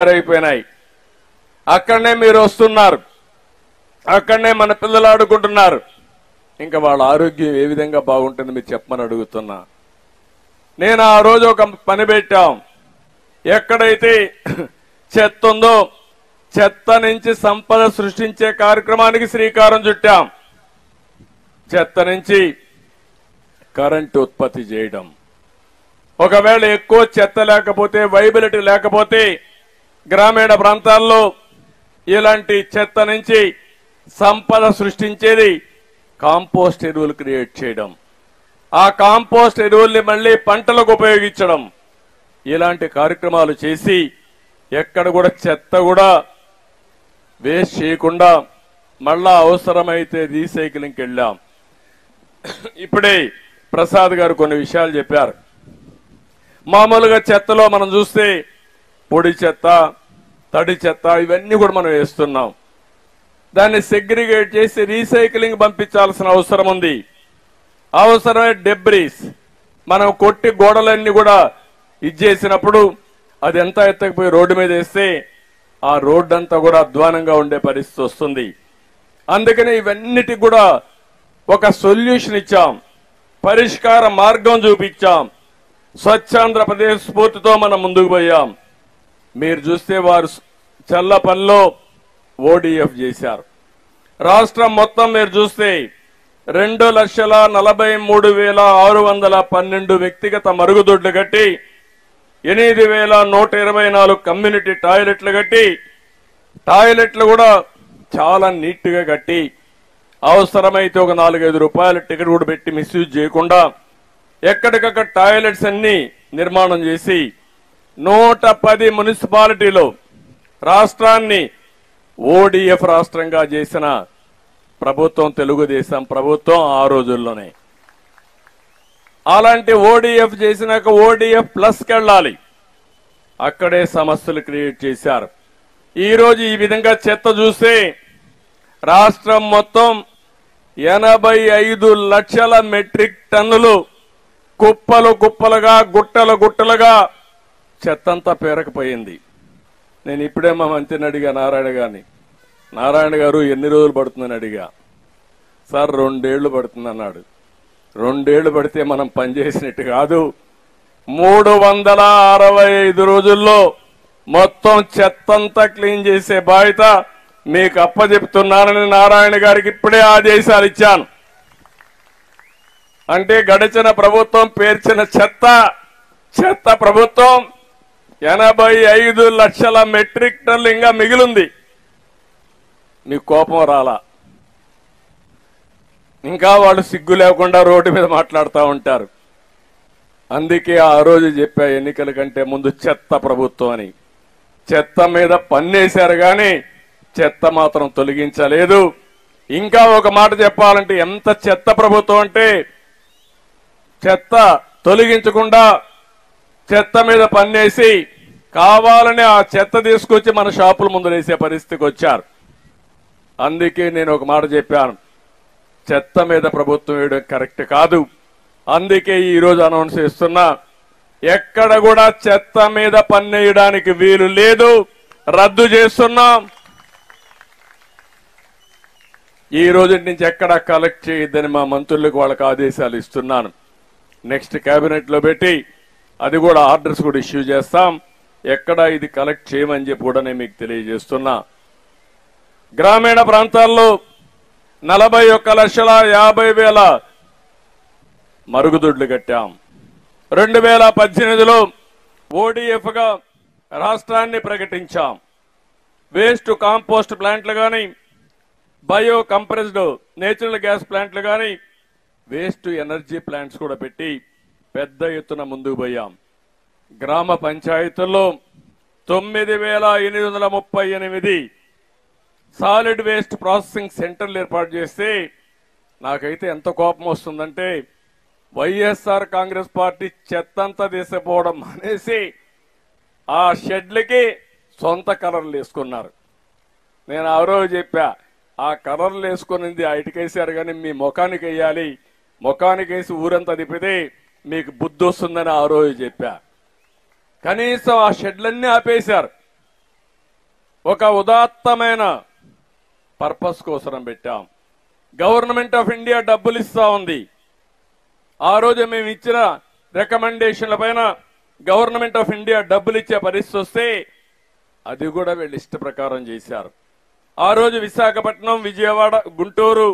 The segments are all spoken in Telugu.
అయిపోయినాయి. అక్కడనే మీరు వస్తున్నారు, అక్కడనే మన పిల్లలు ఆడుకుంటున్నారు. ఇంకా వాళ్ళ ఆరోగ్యం ఏ విధంగా బాగుంటుంది మీరు చెప్పమని అడుగుతున్నా. నేను ఆ రోజు ఒక పని పెట్టాం. ఎక్కడైతే చెత్త ఉందో చెత్త నుంచి సంపద సృష్టించే కార్యక్రమానికి శ్రీకారం చుట్టాం. చెత్త నుంచి కరెంటు ఉత్పత్తి చేయడం. ఒకవేళ ఎక్కువ చెత్త లేకపోతే, వైబిలిటీ లేకపోతే గ్రామీణ ప్రాంతాల్లో ఇలాంటి చెత్త నుంచి సంపద సృష్టించేది కాంపోస్ట్ ఎరువులు క్రియేట్ చేయడం, ఆ కాంపోస్ట్ ఎరువుల్ని మళ్లీ పంటలకు ఉపయోగించడం, ఇలాంటి కార్యక్రమాలు చేసి ఎక్కడ కూడా చెత్త కూడా వేస్ట్ చేయకుండా మళ్ళా అవసరమైతే రీసైక్లింగ్కి వెళ్ళాం. ఇప్పుడే ప్రసాద్ గారు కొన్ని విషయాలు చెప్పారు. మామూలుగా చెత్తలో మనం చూస్తే పొడి చెత్త, తడి చెత్త ఇవన్నీ కూడా మనం వేస్తున్నాం. దాన్ని సెగ్రిగేట్ చేసి రీసైక్లింగ్ పంపించాల్సిన అవసరం ఉంది. అవసరమే డెబ్రీస్ మనం కొట్టి గోడలన్నీ కూడా ఇచ్చేసినప్పుడు అది ఎంత ఎత్తకపోయి రోడ్డు మీద వేస్తే ఆ రోడ్డు అంతా కూడా అధ్వానంగా ఉండే పరిస్థితి వస్తుంది. అందుకని ఇవన్నిటికి కూడా ఒక సొల్యూషన్ ఇచ్చాం, పరిష్కార మార్గం చూపించాం. స్వచ్ఛాంధ్రప్రదేశ్ స్ఫూర్తితో మనం ముందుకు పోయాం. మీరు చూస్తే వారు చల్లపల్లిలో ఓడిఎఫ్ చేశారు. రాష్ట్రం మొత్తం మీరు చూస్తే 2,43,612 వ్యక్తిగత మరుగుదొడ్లు కట్టి 8,124 కమ్యూనిటీ టాయిలెట్లు కట్టి, టాయిలెట్లు కూడా చాలా నీట్ గా కట్టి, అవసరమైతే ఒక 4-5 రూపాయల టికెట్ కూడా పెట్టి మిస్యూజ్ చేయకుండా ఎక్కడికక్కడ టాయిలెట్స్ అన్ని నిర్మాణం చేసి 110 మున్సిపాలిటీలో రాష్ట్రాన్ని ఓడిఎఫ్ రాష్ట్రంగా చేసిన ప్రభుత్వం తెలుగుదేశం ప్రభుత్వం ఆ రోజుల్లోనే. అలాంటి ఓడిఎఫ్ చేసినాక ఓడిఎఫ్ ప్లస్కి వెళ్ళాలి. అక్కడే సమస్యలు క్రియేట్ చేశారు. ఈ రోజు ఈ విధంగా చెత్త చూస్తే రాష్ట్రం మొత్తం 85 లక్షల మెట్రిక్ టన్నులు కుప్పలు కుప్పలుగా, గుట్టలు గుట్టలుగా చెత్తంతా పేరకపోయింది. నేను ఇప్పుడే మా మంత్రిని అడిగా, నారాయణ గారు ఎన్ని రోజులు పడుతుందని అడిగా. సార్ 2 ఏళ్లు పడుతుంది అన్నాడు. 2 ఏళ్లు పడితే మనం పనిచేసినట్టు కాదు. 365 రోజుల్లో మొత్తం చెత్తంతా క్లీన్ చేసే బాధ్యత మీకు అప్పచెప్తున్నానని నారాయణ గారికి ఇప్పుడే ఆదేశాలు ఇచ్చాను. అంటే గడిచిన ప్రభుత్వం పేర్చిన చెత్త ప్రభుత్వం 85 లక్షల మెట్రిక్ టన్నులు ఇంకా మిగిలింది. మీకు కోపం రాలా? ఇంకా వాళ్ళు సిగ్గు లేకుండా రోడ్డు మీద మాట్లాడుతూ ఉంటారు. అందుకే ఆ రోజు చెప్పా, ఎన్నికల కంటే ముందు చెత్త ప్రభుత్వం అని. చెత్త మీద పన్నేశారు కానీ చెత్త మాత్రం తొలగించలేదు. ఇంకా ఒక మాట చెప్పాలంటే ఎంత చెత్త ప్రభుత్వం అంటే చెత్త తొలగించకుండా చెత్త మీద పన్నేసి కావాలని ఆ చెత్త తీసుకొచ్చి మన షాపుల ముందు వేసే పరిస్థితికి వచ్చారు. అందుకే నేను ఒక మాట చెప్పాను, చెత్త మీద ప్రభుత్వం వేయడం కరెక్ట్ కాదు. అందుకే ఈ రోజు అనౌన్స్ చేస్తున్నా, ఎక్కడ కూడా చెత్త మీద పన్నేయడానికి వీలు లేదు, రద్దు చేస్తున్నాం. ఈ రోజు నుంచి ఎక్కడ కలెక్ట్ చేయొద్దని మా మంత్రులకు వాళ్ళకి ఆదేశాలు ఇస్తున్నాను. నెక్స్ట్ కేబినెట్ లో పెట్టి అది కూడా ఆర్డర్స్ కూడా ఇష్యూ చేస్తాం. ఎక్కడ ఇది కలెక్ట్ చేయమని చెప్పి కూడా నేను మీకు తెలియజేస్తున్నా. గ్రామీణ ప్రాంతాల్లో 41,50,000 మరుగుదొడ్లు కట్టాం. 2018లో ఓడిఎఫ్ గా రాష్ట్రాన్ని ప్రకటించాం. వేస్ట్ కాంపోస్ట్ ప్లాంట్లు గాని, బయో కంప్రెస్డ్ నేచురల్ గ్యాస్ ప్లాంట్లు గాని, వేస్ట్ ఎనర్జీ ప్లాంట్స్ కూడా పెట్టి పెద్ద ఎత్తున ముందుకు పోయాం. గ్రామ పంచాయతీల్లో 9,838 సాలిడ్ వేస్ట్ ప్రాసెసింగ్ సెంటర్లు ఏర్పాటు చేస్తే నాకైతే ఎంత కోపం వస్తుందంటే వైఎస్ఆర్ కాంగ్రెస్ పార్టీ చెత్తంతా తీసిపోవడం అనేసి ఆ షెడ్లకి సొంత కలర్లు వేసుకున్నారు. నేను ఆ రోజు చెప్పా, ఆ కలర్లు వేసుకునింది ఐటికేసారు కానీ మీ ముఖానికి వేయాలి, ముఖానికి వేసి ఊరంతా తిప్పితే మీకు బుద్ధి వస్తుందని ఆ రోజు చెప్పా. కనీసం ఆ షెడ్లన్నీ ఆపేశారు. ఒక ఉదాత్తమైన పర్పస్ కోసం పెట్టాం. గవర్నమెంట్ ఆఫ్ ఇండియా డబ్బులు ఇస్తా ఉంది. ఆ రోజు మేము ఇచ్చిన రికమెండేషన్ల పైన గవర్నమెంట్ ఆఫ్ ఇండియా డబ్బులు ఇచ్చే పరిస్థితి వస్తే అది కూడా వీళ్ళు ఇష్ట ప్రకారం చేశారు. ఆ రోజు Visakhapatnam, Vijayawada, Guntur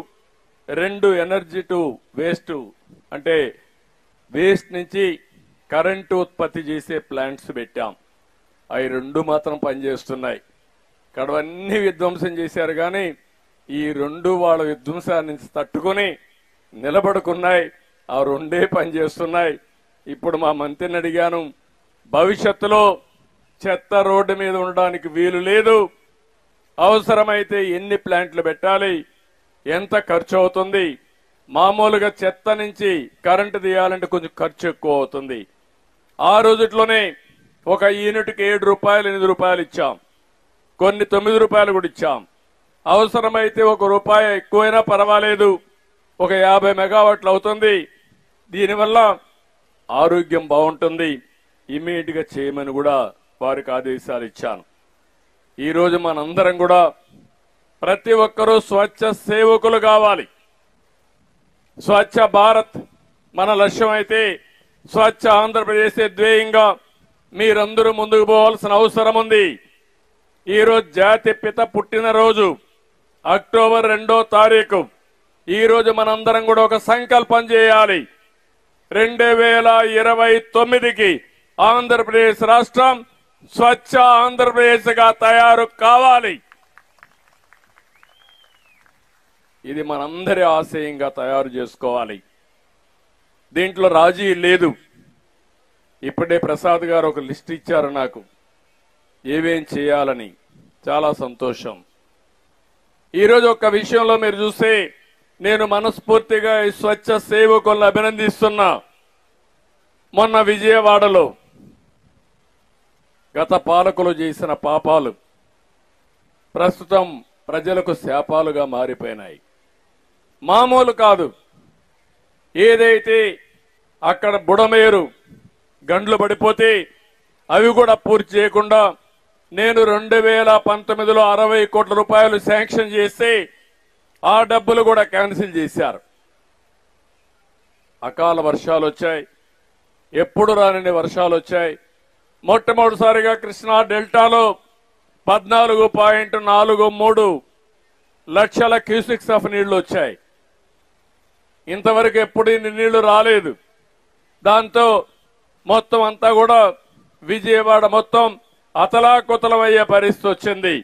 2 energy to waste అంటే వేస్ట్ నుంచి కరెంటు ఉత్పత్తి చేసే ప్లాంట్స్ పెట్టాం. అవి 2 మాత్రం పనిచేస్తున్నాయి. కడవన్నీ విధ్వంసం చేశారు కానీ ఈ 2 వాళ్ళ విధ్వంసాన్ని నుంచి తట్టుకొని నిలబడుకున్నాయి. ఆ 2 పనిచేస్తున్నాయి. ఇప్పుడు మా మంత్రిని అడిగాను, భవిష్యత్తులో చెత్త రోడ్డు మీద ఉండడానికి వీలు లేదు. అవసరమైతే ఎన్ని ప్లాంట్లు పెట్టాలి, ఎంత ఖర్చు అవుతుంది, మామూలుగా చెత్త నుంచి కరెంటు తీయాలంటే కొంచెం ఖర్చు ఎక్కువ అవుతుంది. ఆ రోజుట్లోనే ఒక యూనిట్కి 7 రూపాయలు 8 రూపాయలు ఇచ్చాం. కొన్ని 9 రూపాయలు కూడా ఇచ్చాం. అవసరమైతే ₹1 ఎక్కువైనా పర్వాలేదు, ఒక 50 మెగావాట్లు అవుతుంది. దీనివల్ల ఆరోగ్యం బాగుంటుంది, ఇమీడియట్ గా చేయమని కూడా వారికి ఆదేశాలు ఇచ్చాను. ఈ రోజు మనందరం కూడా ప్రతి ఒక్కరూ స్వచ్ఛ సేవకులు కావాలి. స్వచ్ఛ భారత్ మన లక్ష్యం అయితే స్వచ్ఛ ఆంధ్రప్రదేశ్ ధ్యేయంగా మీరందరూ ముందుకు పోవాల్సిన అవసరం ఉంది. ఈ రోజు జాతి పిత పుట్టినరోజు అక్టోబర్ 2వ తారీఖు. ఈ రోజు మనందరం కూడా ఒక సంకల్పం చేయాలి. 2029కి ఆంధ్రప్రదేశ్ రాష్ట్రం స్వచ్ఛ ఆంధ్రప్రదేశ్ గా తయారు కావాలి. ఇది మనందరి ఆశయంగా తయారు చేసుకోవాలి. దీంట్లో రాజీ లేదు. ఇప్పుడే ప్రసాద్ గారు ఒక లిస్ట్ ఇచ్చారు నాకు, ఏమేం చేయాలని. చాలా సంతోషం. ఈరోజు ఒక విషయంలో మీరు చూస్తే నేను మనస్ఫూర్తిగా ఈ స్వచ్ఛ సేవకులను అభినందిస్తున్నా. మొన్న విజయవాడలో గత పాలకులు చేసిన పాపాలు ప్రస్తుతం ప్రజలకు శాపాలుగా మారిపోయినాయి. మామూలు కాదు. ఏదైతే అక్కడ బుడమేరు గండ్లు పడిపోతే అవి కూడా పూర్తి చేయకుండా నేను 2019లో 60 కోట్ల రూపాయలు శాంక్షన్ చేస్తే ఆ డబ్బులు కూడా క్యాన్సిల్ చేశారు. అకాల వర్షాలు వచ్చాయి, ఎప్పుడు రాని వర్షాలు వచ్చాయి. మొట్టమొదటిసారిగా కృష్ణా డెల్టాలో 14.43 లక్షల క్యూసిక్స్ ఆఫ్ నీళ్లు వచ్చాయి. ఇంతవరకు ఎప్పుడు ఇన్ని నీళ్లు రాలేదు. దాంతో మొత్తం అంతా కూడా విజయవాడ మొత్తం అతలాకుతలమయ్యే పరిస్థితి వచ్చింది.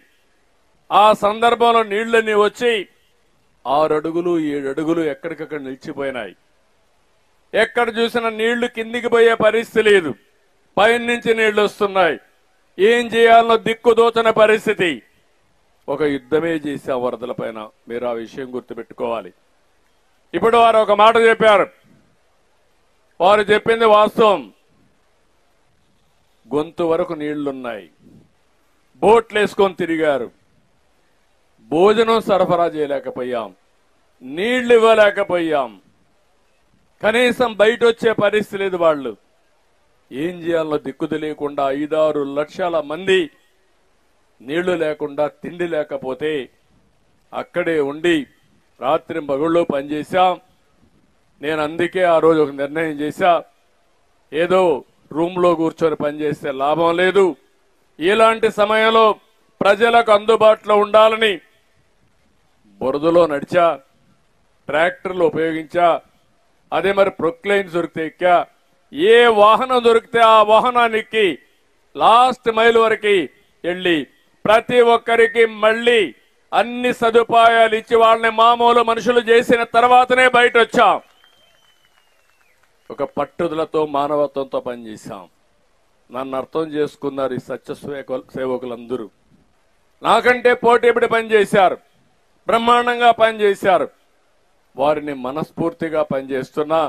ఆ సందర్భంలో నీళ్లన్నీ వచ్చి 6 అడుగులు 7 అడుగులు ఎక్కడికక్కడ నిలిచిపోయినాయి. ఎక్కడ చూసినా నీళ్లు కిందికి పోయే పరిస్థితి లేదు, పైన నుంచి నీళ్లు వస్తున్నాయి. ఏం చేయాలనో దిక్కుదోచన పరిస్థితి. ఒక యుద్ధమే చేసే వరదల పైన. మీరు ఆ విషయం గుర్తుపెట్టుకోవాలి. ఇప్పుడు వారు ఒక మాట చెప్పారు, వారు చెప్పింది వాస్తవం. గొంతు వరకు నీళ్లున్నాయి, బోట్లు వేసుకొని తిరిగారు, భోజనం సరఫరా చేయలేకపోయాం, నీళ్లు ఇవ్వలేకపోయాం, కనీసం బయట వచ్చే పరిస్థితి లేదు. వాళ్ళు ఏం చేయాలో దిక్కు తెలియకుండా 5-6 లక్షల మంది నీళ్లు లేకుండా, తిండి లేకపోతే అక్కడే ఉండి రాత్రి పగళ్ళు పనిచేశాం. నేను అందుకే ఆ రోజు ఒక నిర్ణయం చేశా, ఏదో రూమ్లో కూర్చొని పనిచేస్తే లాభం లేదు. ఇలాంటి సమయంలో ప్రజలకు అందుబాటులో ఉండాలని బురదలో నడిచా, ట్రాక్టర్లు ఉపయోగించా, అదే మరి ప్రొక్లైన్ దొరికితే ఎక్కా. ఏ వాహనం దొరికితే ఆ వాహనానికి లాస్ట్ మైల్ వరకు వెళ్ళి ప్రతి ఒక్కరికి మళ్లీ అన్ని సదుపాయాలు ఇచ్చి వాళ్ళని మామూలు మనుషులు చేసిన తర్వాతనే బయట వచ్చాం. ఒక పట్టుదలతో మానవత్వంతో పనిచేశాం. నన్ను అర్థం చేసుకున్నారు ఈ సత్య సేవకులందరూ. నాకంటే పోటీపడి పనిచేశారు, బ్రహ్మాండంగా పనిచేశారు. వారిని మనస్ఫూర్తిగా పనిచేస్తున్నా.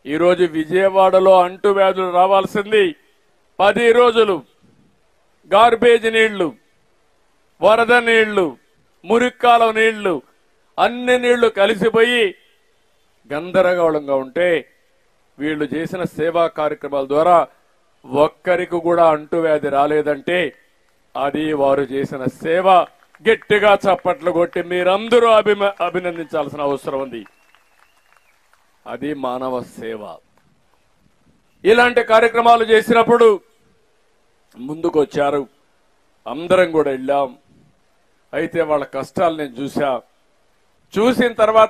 ఈరోజు విజయవాడలో అంటువ్యాధులు రావాల్సింది 10 రోజులు. గార్బేజ్ నీళ్లు, వరద నీళ్లు, మురిక్కాలం నీళ్లు, అన్ని నీళ్లు కలిసిపోయి గందరగోళంగా ఉంటే వీళ్ళు చేసిన సేవా కార్యక్రమాల ద్వారా ఒక్కరికి కూడా అంటువ్యాధి రాలేదంటే అది వారు చేసిన సేవ. గట్టిగా చప్పట్లు కొట్టి మీరందరూ అభినందించాల్సిన అవసరం ఉంది. అది మానవ సేవ. ఇలాంటి కార్యక్రమాలు చేసినప్పుడు ముందుకు వచ్చారు, అందరం కూడా వెళ్ళాం. అయితే వాళ్ళ కష్టాలు నేను చూసిన తర్వాత